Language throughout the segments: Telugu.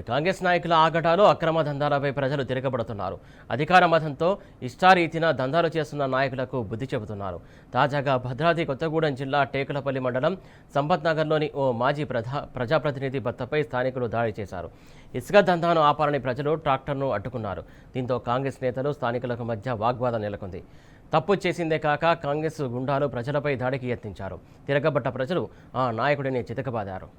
కాంగ్రెస్ నాయకుల ఆగడాలు అక్రమ దందాలపై ప్రజలు తిరగబడుతున్నారు. అధికార మతంతో ఇష్టారీతిన దందాలు చేస్తున్న నాయకులకు బుద్ధి చెబుతున్నారు. తాజాగా భద్రాద్రి కొత్తగూడెం జిల్లా టేకులపల్లి మండలం సంపత్ నగర్లోని ఓ మాజీ ప్రజాప్రతినిధి భర్తపై స్థానికులు దాడి చేశారు. ఇసుక దందాను ఆపాలని ప్రజలు ట్రాక్టర్ను అడ్డుకున్నారు. దీంతో కాంగ్రెస్ నేతలు స్థానికులకు మధ్య వాగ్వాదం నెలకొంది. తప్పు చేసిందే కాక కాంగ్రెస్ గుండాలు ప్రజలపై దాడికి యత్నించారు. తిరగబడ్డ ప్రజలు ఆ నాయకుడిని చితకబాదారు.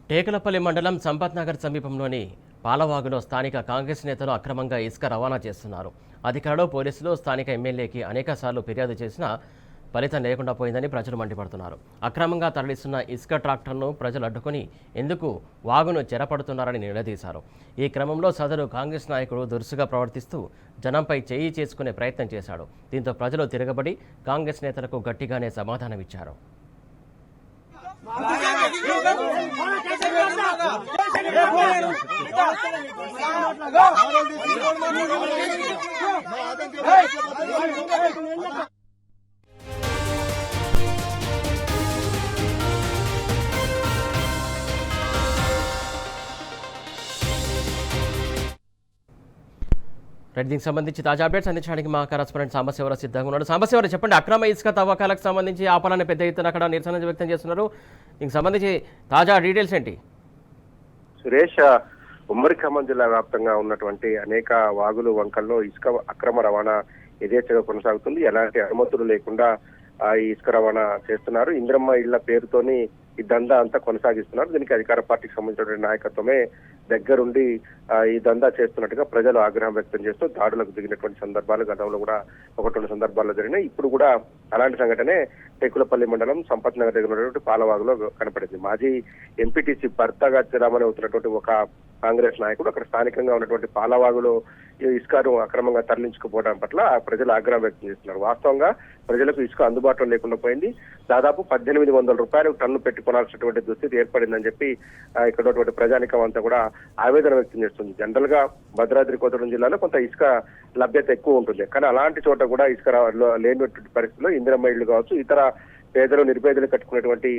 టేకులపల్లి మండలం సంపత్ నగర్ సమీపంలోని పాలవాగులో స్థానిక కాంగ్రెస్ నేతలు అక్రమంగా ఇసుక రవాణా చేస్తున్నారు. అధికారులు పోలీసులు స్థానిక ఎమ్మెల్యేకి అనేకసార్లు ఫిర్యాదు చేసినా ఫలితం లేకుండా పోయిందని ప్రజలు మండిపడుతున్నారు. అక్రమంగా తరలిస్తున్న ఇసుక ట్రాక్టర్ను ప్రజలు అడ్డుకుని ఎందుకు వాగును చెరపడుతున్నారని నిలదీశారు. ఈ క్రమంలో సదరు కాంగ్రెస్ నాయకుడు దురుసుగా ప్రవర్తిస్తూ జనంపై చేయి చేసుకునే ప్రయత్నం చేశాడు. దీంతో ప్రజలు తిరగబడి కాంగ్రెస్ నేతలకు గట్టిగానే సమాధానమిచ్చారు. దీనికి సంబంధించి తాజా అప్డేట్స్ అందించడానికి మా కరెస్పాండెంట్ సాంబశివరావు సిద్ధంగా ఉన్నాడు. సాంబశివరావు, చెప్పండి, అక్రమ ఇసుక తవ్వకాలకు సంబంధించి ఆపాలని పెద్ద ఎత్తున అక్కడ నిరసన వ్యక్తం చేస్తున్నారు. దీనికి సంబంధించి తాజా డీటెయిల్స్ ఏంటి? సురేష్, ఉమ్మడి ఖమ్మం జిల్లా వ్యాప్తంగా ఉన్నటువంటి అనేక వాగులు వంకల్లో ఇసుక అక్రమ రవాణా యథేచ్ఛగా కొనసాగుతుంది. ఎలాంటి అనుమతులు లేకుండా ఈ ఇసుక రవాణా చేస్తున్నారు. ఇంద్రమ్మ ఇళ్ల పేరుతోని ఈ దందా అంతా కొనసాగిస్తున్నారు. దీనికి అధికార పార్టీకి సంబంధించిన నాయకత్వమే దగ్గరుండి ఈ దందా చేస్తున్నట్టుగా ప్రజలు ఆగ్రహం వ్యక్తం చేస్తూ దాడులకు దిగినటువంటి సందర్భాలు గతంలో కూడా ఒకటి రెండు సందర్భాల్లో జరిగినాయి. ఇప్పుడు కూడా అలాంటి సంఘటనే టేకులపల్లి మండలం సంపత్ నగర్ దగ్గర ఉన్నటువంటి పాలవాగులో కనపడింది. మాజీ ఎంపీటీసీ భర్తగా చిరామణి అవుతున్నటువంటి ఒక కాంగ్రెస్ నాయకుడు అక్కడ స్థానికంగా ఉన్నటువంటి పాలవాగులో ఇసుకను అక్రమంగా తరలించుకుపోవడం పట్ల ప్రజలు ఆగ్రహం వ్యక్తం చేస్తున్నారు. వాస్తవంగా ప్రజలకు ఇసుక అందుబాటులో లేకుండా పోయింది. దాదాపు 1800 రూపాయలు టన్ను పెట్టుకోవాల్సినటువంటి దుస్థితి ఏర్పడిందని చెప్పి ఇక్కడ ఉన్నటువంటి ప్రజానికం అంతా కూడా ఆవేదన వ్యక్తం చేస్తుంది. జనరల్ గా భద్రాద్రి కొత్తగూడెం జిల్లాలో కొంత ఇసుక లభ్యత ఎక్కువ ఉంటుంది. కానీ అలాంటి చోట కూడా ఇసుక లేనటువంటి పరిస్థితుల్లో ఇందిరమ్మ ఇళ్లు కావచ్చు, ఇతర పేదలు నిరుపేదలు కట్టుకునేటువంటి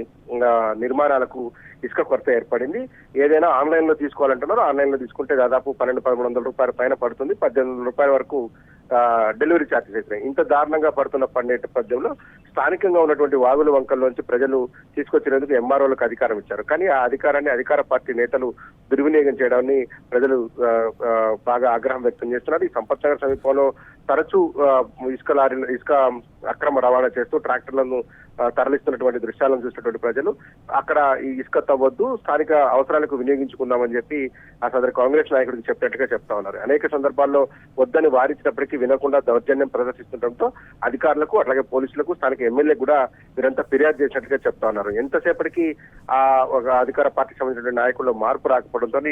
నిర్మాణాలకు ఇసుక కొరత ఏర్పడింది. ఏదైనా ఆన్లైన్ లో తీసుకోవాలంటున్నారు. ఆన్లైన్ లో తీసుకుంటే దాదాపు 1200-1300 రూపాయల పైన పడుతుంది. 1800 రూపాయల వరకు డెలివరీ ఛార్జెస్ అవుతున్నాయి. ఇంత దారుణంగా పడే నేపథ్యంలో స్థానికంగా ఉన్నటువంటి వాగుల వంకల్లోంచి ప్రజలు తీసుకొచ్చినందుకు ఎంఆర్ఓలకు అధికారం ఇచ్చారు. కానీ ఆ అధికారాన్ని అధికార పార్టీ నేతలు దుర్వినియోగం చేయడాన్ని ప్రజలు బాగా ఆగ్రహం వ్యక్తం చేస్తున్నారు. ఈ సంపత్ నగర్ సమీపంలో తరచూ ఇసుక అక్రమ రవాణా చేస్తూ ట్రాక్టర్లను తరలిస్తున్నటువంటి దృశ్యాలను చూసినటువంటి ప్రజలు అక్కడ ఈ ఇసుక తవ్వద్దు, స్థానిక అవసరాలకు వినియోగించుకుందామని చెప్పి ఆ సదరు కాంగ్రెస్ నాయకుడికి చెప్పినట్టుగా చెప్తా ఉన్నారు. అనేక సందర్భాల్లో వద్దని వారించినప్పటికీ వినకుండా దౌర్జన్యం ప్రదర్శిస్తుండటంతో అధికారులకు అట్లాగే పోలీసులకు స్థానిక ఎమ్మెల్యే కూడా వీరంతా ఫిర్యాదు చేసినట్టుగా చెప్తా ఉన్నారు. ఎంతసేపటికి ఒక అధికార పార్టీకి సంబంధించిన నాయకుల్లో మార్పు రాకపోవడంతో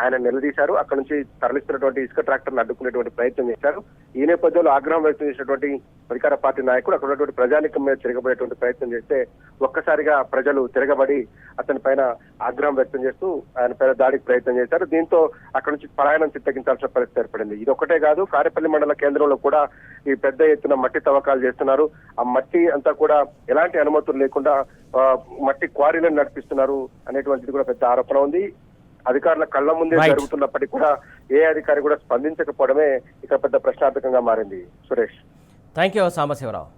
ఆయన నిలదీశారు. అక్కడ నుంచి తరలిస్తున్నటువంటి ఇసుక ట్రాక్టర్ను అడ్డుకునేటువంటి ప్రయత్నం చేశారు. ఈ నేపథ్యంలో ఆగ్రహం వ్యక్తం చేసినటువంటి అధికార పార్టీ నాయకుడు అక్కడ ఉన్నటువంటి ప్రజానికం మీద తిరగబడేటువంటి ప్రయత్నం చేస్తే ఒక్కసారిగా ప్రజలు తిరగబడి అతని పైన ఆగ్రహం వ్యక్తం చేస్తూ ఆయన పైన దాడికి ప్రయత్నం చేశారు. దీంతో అక్కడ నుంచి పలాయనం చిత్తగించాల్సిన పరిస్థితి ఏర్పడింది. ఇది ఒక్కటే కాదు, కారేపల్లి మండల కేంద్రంలో కూడా ఈ పెద్ద ఎత్తున మట్టి తవ్వకాలు చేస్తున్నారు. ఆ మట్టి అంతా కూడా ఎలాంటి అనుమతులు లేకుండా మట్టి క్వారీలను నడిపిస్తున్నారు అనేటువంటిది కూడా పెద్ద ఆరోపణ ఉంది. అధికారుల కళ్ల ముందే జరుగుతున్నప్పటికీ కూడా ఏ అధికారి కూడా స్పందించకపోవడమే ఇక్కడ పెద్ద ప్రశ్నార్థకంగా మారింది. Suresh, thank you Sambasivarao.